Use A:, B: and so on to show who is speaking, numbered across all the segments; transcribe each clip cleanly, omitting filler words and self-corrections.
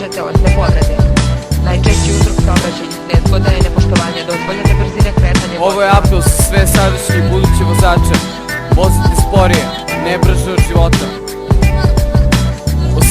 A: teže telesne povrede. Najčešći uzrok saobraćajnih nezgoda je nepoštovanje dozvoljene brzine kretanja.
B: Ovo je apel za sve sadašnje i buduće vozače. Vozite sporije, ne brže od života.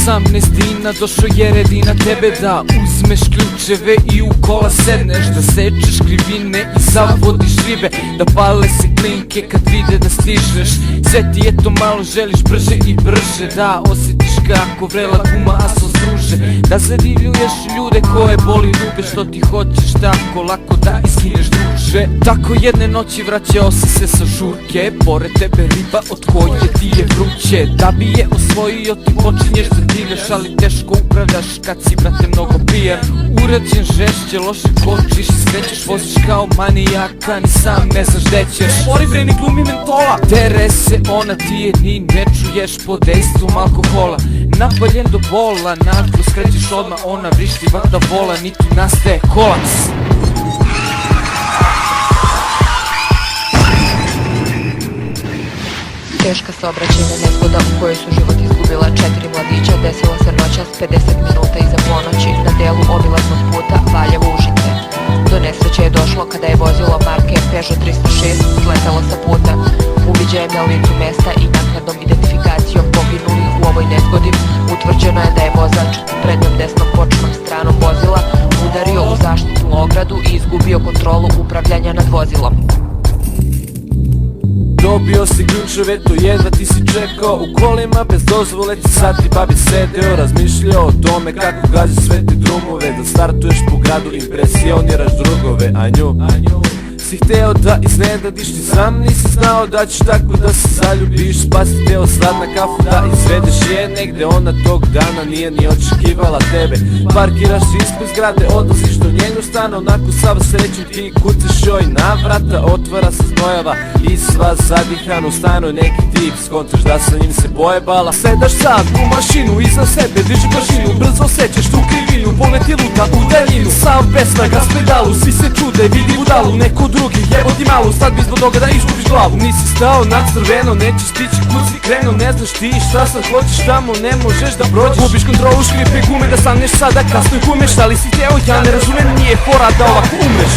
B: 18 došao je red i na tebe da uzmeš ključeve i u kola sedneš, da sečeš krivine i zavodiš ribe, da pale se klinke kad vide da stižeš. Sve ti je to malo, želiš brže i brže, da osjetiš kako vrela guma asfalt struže, da zadivljuješ ljude koje boli ljube, što ti hoćeš tako lako da iskineš duže. Tako jedne noći vraćao si se sa žurke, pored tebe riba od koje ti je vruće. Da bi je osvojio ti počinješ da divljaš, ali teško upravljaš kad si brate mnogo pijan. Urađen žešće, loše kočiš i skrećeš, voziš kao manijaka, ni sam ne znaš gde ćeš.
C: Spori bre, ni glumi mentola.
B: Tere se ona, ti je ni ne čuješ pod dejstvom alkohola. Napaljen do bola, naglo skrećeš odmah, ona vrišti vata vola, niti nastaje kolaps.
A: Teška saobraćajna nezgoda u kojoj su život izgubila 4 mladića desila se noćas 50 minuta iza ponoći na delu obilaznog puta Valjevo-Užice. Do nesreće je došlo kada je vozilo marke Peugeot 306 sletelo sa puta. Uviđajem na licu mesta i naknadnom identifikacijom poginulih u ovoj nezgodi utvrđeno je da je vozač prednjom desnom bočnom stranom vozila udario u zaštitnu ogradu i izgubio kontrolu upravljanja nad vozilom.
C: Dobio si ključeve, to jedva ti si čekao. U kolima bez dozvole ti sati pa bi sedeo, razmišljao o tome kako gađaš sve te drumove, da startuješ po gradu, impresioniraš drugove. A nju si hteo da iznenadiš, ti sam nisi znao da ćeš tako da se zaljubiš. Pa si hteo sladna kafu da izvedeš je negde, ona tog dana nije ni očekivala tebe. Parkiraš ispred zgrade, odlaziš do njenog stana, onako sav srećom ti kucaš joj na vrata, otvara se znojava i sva zadihana u stanu je neki tip, skontaš da sa njim se pojebala. Sedaš sad u mašinu, iza sebe diži brzinu, brzo sećeš tu krivinu, poleti luta u daljinu, sav besnaga s pedalu, svi se čude, vidi budalu, neko drugi, jebo ti malu, sad bi zbog toga da izgubiš glavu. Nisi stao na crveno, nećeš stići kud si krenuo, ne znaš ti šta sad hoćeš tamo, ne možeš da prođeš. Gubiš kontrolu, škripe gume da staneš sada kasno i kumeš, ali si hteo, ja ne razumem, nije fora da ovako umreš.